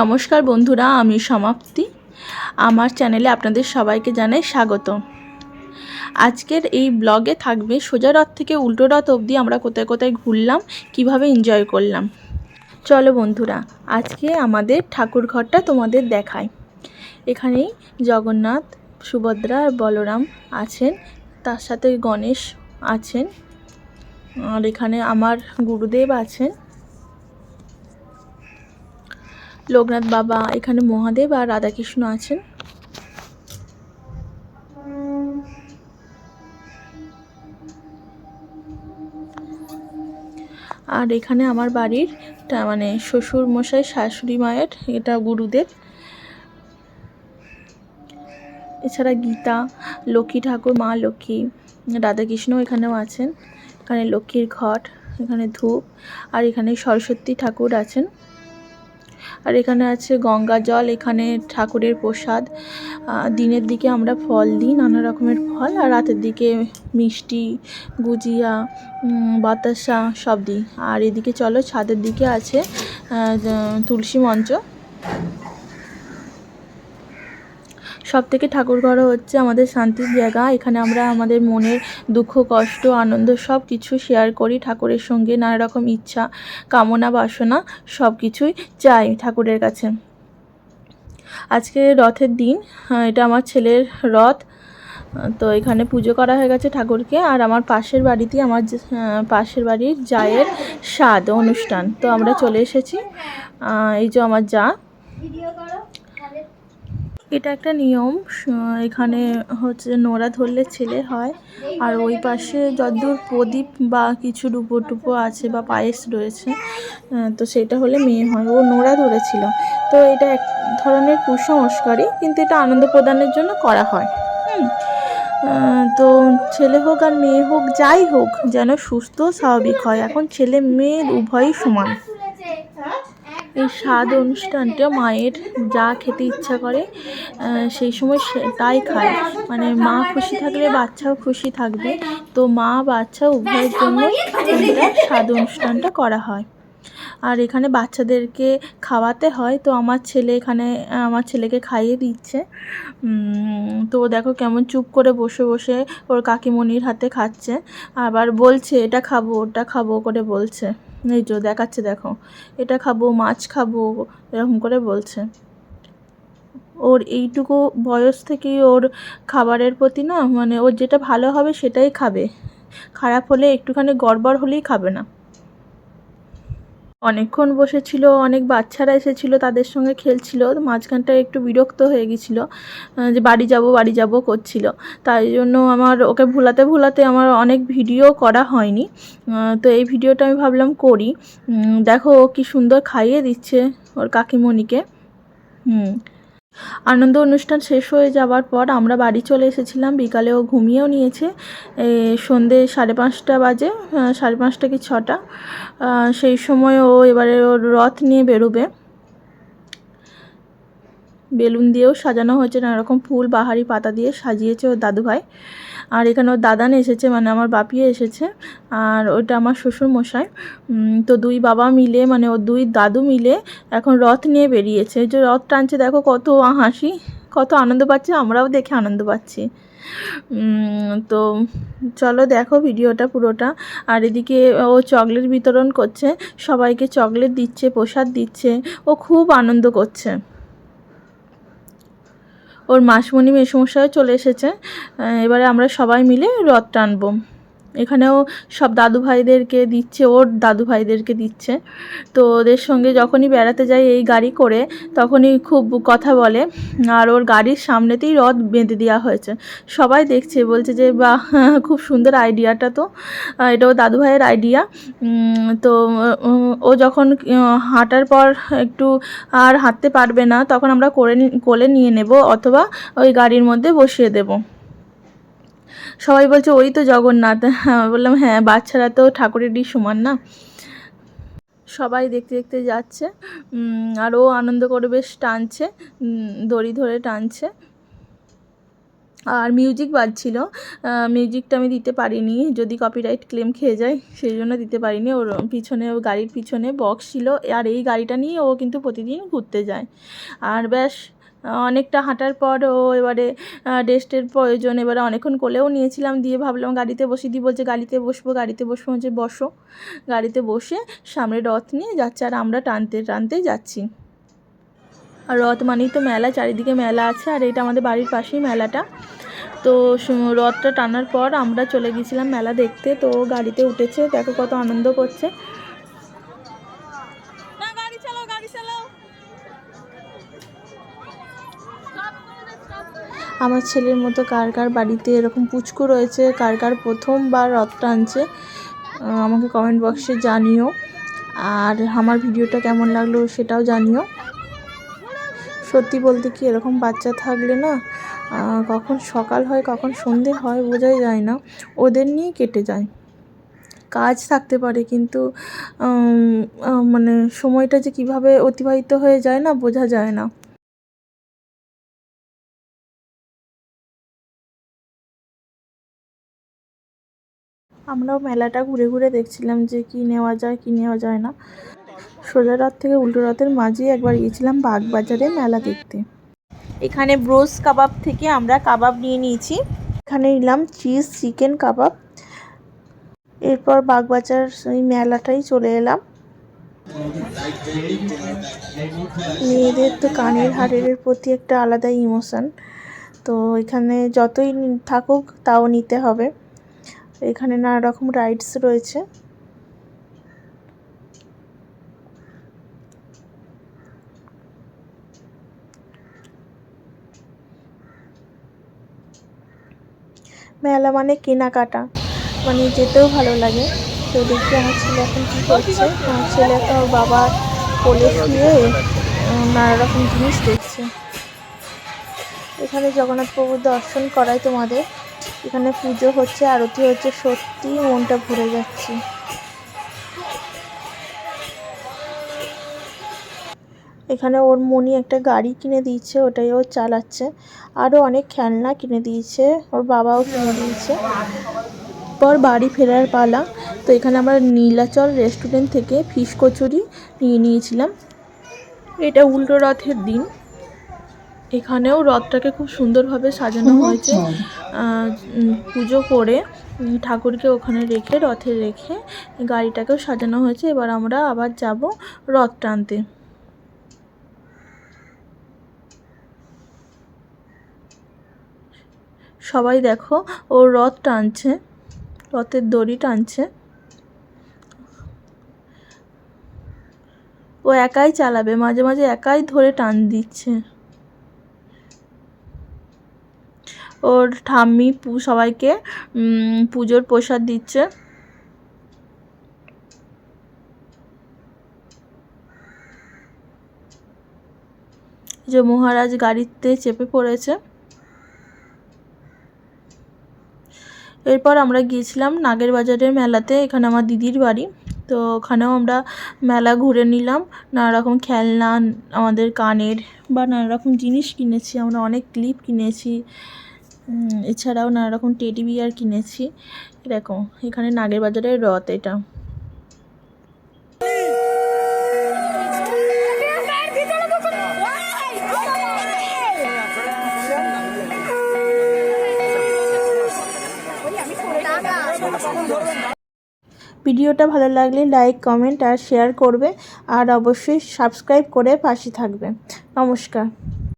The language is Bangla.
নমস্কার বন্ধুরা, আমি সমাপ্তি। আমার চ্যানেলে আপনাদের সবাইকে জানাই স্বাগত। আজকের এই ব্লগে থাকবে সোজা রথ থেকে উল্টো রথ অবধি আমরা কোথায় কোথায় ঘুরলাম, কিভাবে এনজয় করলাম। চলো বন্ধুরা, আজকে আমাদের ঠাকুর ঘরটা তোমাদের দেখাই। এখানেই জগন্নাথ, সুভদ্রা আর বলরাম আছেন, তার সাথে গণেশ আছেন, আর এখানে আমার গুরুদেব আছেন, লোকনাথ বাবা, এখানে মহাদেব আর রাধাকৃষ্ণ আছেন। আর এখানে আমার বাড়ির মানে শ্বশুর মশাই, শাশুড়ি মায়ের এটা গুরুদেব। এছাড়া গীতা, লক্ষ্মী ঠাকুর, মা লক্ষ্মী, রাধাকৃষ্ণ এখানেও আছেন। এখানে লক্ষ্মীর ঘট, এখানে ধূপ, আর এখানে সরস্বতী ঠাকুর আছেন। আর এখানে আছে গঙ্গা জল, এখানে ঠাকুরের প্রসাদ। দিনের দিকে আমরা ফল দিই, নানা রকমের ফল, আর রাতের দিকে মিষ্টি, গুজিয়া, বাতাসা সব দিই। আর এদিকে চলো ছাদের দিকে আছে তুলসী মঞ্চ। সব থেকে ঠাকুরঘর হচ্ছে আমাদের শান্তির জায়গা। এখানে আমরা আমাদের মনের দুঃখ, কষ্ট, আনন্দ সব কিছু শেয়ার করি ঠাকুরের সঙ্গে। নানা রকম ইচ্ছা, কামনা, বাসনা সব কিছুই চাই ঠাকুরের কাছে। আজকে রথের দিন, এটা আমার ছেলের রথ। তো এখানে পুজো করা হয়ে গেছে ঠাকুরকে। আর আমার পাশের বাড়িতে আমার পাশের বাড়ির জায়ের স্বাদ অনুষ্ঠান, তো আমরা চলে এসেছি। এই যে আমার যা, এটা একটা নিয়ম। এখানে হচ্ছে নোরা ধরলে ছেলে হয়, আর ওই পাশে যতদূর প্রদীপ বা কিছু ডুপো টুপো আছে বা পায়েস রয়েছে, তো সেটা হলে মেয়ে হয়। ও নোরা ধরেছিল। তো এটা এক ধরনের কুসংস্কারই, কিন্তু এটা আনন্দ প্রদানের জন্য করা হয়। তো ছেলে হোক আর মেয়ে হোক, যাই হোক, যেন সুস্থ স্বাভাবিক হয়। এখন ছেলে মেয়ে উভয়ই সমান। এই স্বাদ অনুষ্ঠানটা মায়ের যা খেতে ইচ্ছা করে সেই সময় তাই খায়। মানে মা খুশি থাকলে বাচ্চাও খুশি থাকবে। তো মা বাচ্চা উভয়ের জন্যই এটা স্বাদ অনুষ্ঠানটা করা হয়। আর এখানে বাচ্চাদেরকে খাওয়াতে হয়। তো আমার ছেলে এখানে আমার ছেলেকে খাইয়ে দিচ্ছে। তো দেখো কেমন চুপ করে বসে বসে ওর কাকিমণির হাতে খাচ্ছে, আবার বলছে এটা খাবো ওটা খাবো করে বলছে। এই যে দেখাচ্ছে, দেখো এটা খাবো, মাছ খাবো, এরকম করে বলছে। ওর এইটুকু বয়স থেকেই ওর খাবারের প্রতি না, মানে ওর যেটা ভালো হবে সেটাই খাবে। খারাপ হলে, একটুখানি গড়বড় হলেই খাবে না। অনেকক্ষণ বসেছিল, অনেক বাচ্চারা এসেছিল, তাদের সঙ্গে খেলছিল। মাঝখানটা একটু বিরক্ত হয়ে গেছিলো, যে বাড়ি যাব করছিল। তাই জন্য আমার ওকে ভুলাতে ভুলাতে আমার অনেক ভিডিও করা হয়নি। তো এই ভিডিওটা আমি ভাবলাম করি। দেখো ও কি সুন্দর খাইয়ে দিচ্ছে ওর কাকিমণিকে। আনন্দ অনুষ্ঠান শেষ হয়ে যাওয়ার পর আমরা বাড়ি চলে এসেছিলাম। বিকালেও ঘুমিয়েও নিয়েছে। সন্ধে 5:30 বাজে, 5:30 কি 6টা। সেই সময় ও এবারে ওর রথ নিয়ে বেরোবে। বেলুন দিয়েও সাজানো হয়েছে, নানা রকম ফুল, বাহারি পাতা দিয়ে সাজিয়েছে ওর দাদুভাই। আর এখানে ওর দাদান এসেছে, মানে আমার বাপিয়ে এসেছে, আর ওইটা আমার শ্বশুর মশাই। তো দুই বাবা মিলে, মানে ওর দুই দাদু মিলে এখন রথ নিয়ে বেরিয়েছে। যে রথ টানছে, দেখো কত হাসি, কত আনন্দ পাচ্ছে, আমরাও দেখে আনন্দ পাচ্ছি। তো চলো দেখো ভিডিওটা পুরোটা। আর এদিকে ও চকলেট বিতরণ করছে, সবাইকে চকলেট দিচ্ছে, প্রসাদ দিচ্ছে, ও খুব আনন্দ করছে। ওর মাসমণি মেসমশাইও চলে এসেছে। এবারে আমরা সবাই মিলে রথ টানবো। এখানেও সব দাদু ভাইদেরকে দিচ্ছে, ওর দাদু ভাইদেরকে দিচ্ছে। তো ওদের সঙ্গে যখনই বেড়াতে যাই এই গাড়ি করে, তখনই খুব কথা বলে। আর ওর গাড়ির সামনেতেই রথ বেঁধে দেওয়া হয়েছে। সবাই দেখছে, বলছে যে বাহ, খুব সুন্দর আইডিয়াটা। তো এটা ওর দাদু ভাইয়ের আইডিয়া। তো ও যখন হাঁটার পর একটু আর হাঁটতে পারবে না, তখন আমরা কোলে নিয়ে নেব, অথবা ওই গাড়ির মধ্যে বসিয়ে দেব। সবাই বলছে ওই তো জগন্নাথ। বললাম হ্যাঁ, বাচ্চারা তো ঠাকুরেরই সমান না। সবাই দেখতে দেখতে যাচ্ছে, আর ও আনন্দ করে বেশ টানছে, দড়ি ধরে টানছে। আর মিউজিক বাজছিল, মিউজিকটা আমি দিতে পারিনি, যদি কপিরাইট ক্লেম খেয়ে যায় সেই জন্য দিতে পারিনি। ওর পিছনে, ও গাড়ির পিছনে বক্স ছিল, আর এই গাড়িটা নিয়ে ও কিন্তু প্রতিদিন ঘুরতে যায়। আর ব্যাস অনেকটা হাঁটার পর ও এবারে রেস্টের প্রয়োজন, এবারে অনেকক্ষণ কোলেও নিয়েছিলাম, দিয়ে ভাবলাম গাড়িতে বসিয়ে দিই, বলছে গাড়িতে বসবো হচ্ছে বসো। গাড়িতে বসে সামনে রথ নিয়ে যাচ্ছে, আর আমরা টানতে টানতে যাচ্ছি। আর রথ মানেই তো মেলা, চারিদিকে মেলা আছে, আর এটা আমাদের বাড়ির পাশেই মেলাটা। তো রথটা টানার পর আমরা চলে গেছিলাম মেলা দেখতে। তো গাড়িতে উঠেছে, দেখো কত আনন্দ করছে। আমার ছেলের মতো কার কার বাড়িতে এরকম পুচকু রয়েছে, কার কার প্রথমবার রথ টানছে, আমাকে কমেন্ট বক্সে জানিও। আর আমার ভিডিওটা কেমন লাগলো সেটাও জানিও। সত্যি বলতে কি, এরকম বাচ্চা থাকলে না, কখন সকাল হয় কখন সন্ধে হয় বোঝাই যায় না, ওদের নিয়েই কেটে যায়। কাজ থাকতে পারে কিন্তু মানে সময়টা যে কিভাবে অতিবাহিত হয়ে যায় না, বোঝা যায় না। আমরাও মেলাটা ঘুরে ঘুরে দেখছিলাম যে কি নেওয়া যায় কি নেওয়া যায় না। সোজা রথ থেকে উল্টো রথের মাঝে একবার গিয়েছিলাম বাগবাজারে মেলা দেখতে। এখানে ব্রোস কাবাব থেকে আমরা কাবাব নিয়ে নিয়েছি। এখানে নিলাম চিজ চিকেন কাবাব। এরপর বাগবাজার ওই মেলাটাই চলে এলাম। মেয়েদের তো কানের হারের প্রতি একটা আলাদা ইমোশন, তো এখানে যতই থাকুক তাও নিতে হবে। এখানে নানা রকম রাইডস রয়েছে। মেলা মানে কেনাকাটা, মানে যেতেও ভালো লাগে। তো দেখি আমার ছেলে এখন কী করছে। আমার ছেলে এখন ওর বাবার কোলে শুয়ে নানা রকম জিনিস দেখছে। এখানে জগন্নাথ প্রভুর দর্শন করায় তোমাদের। এখানে পুজো হচ্ছে, আরতি হচ্ছে, সত্যি মনটা ভরে যাচ্ছে। এখানে ওর মনি একটা গাড়ি কিনে দিয়েছে, ওটাই ও চালাচ্ছে। আরও অনেক খেলনা কিনে দিয়েছে, ওর বাবাও কিনে দিয়েছে। পর বাড়ি ফেরার পালা। তো এখানে আমরা নীলাচল রেস্টুরেন্ট থেকে ফিশ কচুরি নিয়ে নিয়েছিলাম। এটা উল্টো রথের দিন। এখানেও রথটাকে খুব সুন্দরভাবে সাজানো হয়েছে। পুজো করে ঠাকুরকে ওখানে রেখে, রথে রেখে গাড়িটাকেও সাজানো হয়েছে। এবার আমরা আবার যাব রথ টানতে। সবাই দেখো, ও রথ টানছে, রথের দড়ি টানছে। ও একাই চালাবে, মাঝে মাঝে একাই ধরে টান দিচ্ছে। ওর ঠাম্মি সবাইকে পুজোর প্রসাদ দিচ্ছে। যে মহারাজ গাড়িতে চেপে পড়েছে। এরপর আমরা গিয়েছিলাম নাগের বাজারের মেলাতে, এখানে আমার দিদির বাড়ি। তো ওখানেও আমরা মেলা ঘুরে নিলাম, নানা রকম খেলনা, আমাদের কানের বা নানা রকম জিনিস কিনেছি আমরা, অনেক ক্লিপ কিনেছি, এছাড়াও নানা রকম টেডি বিয়ার কিনেছি। এরকম এখানে নাগের বাজারের রথ এটা। ভিডিওটা ভালো লাগলে লাইক কমেন্ট আর শেয়ার করবে, আর অবশ্যই সাবস্ক্রাইব করে পাশে থাকবে। নমস্কার।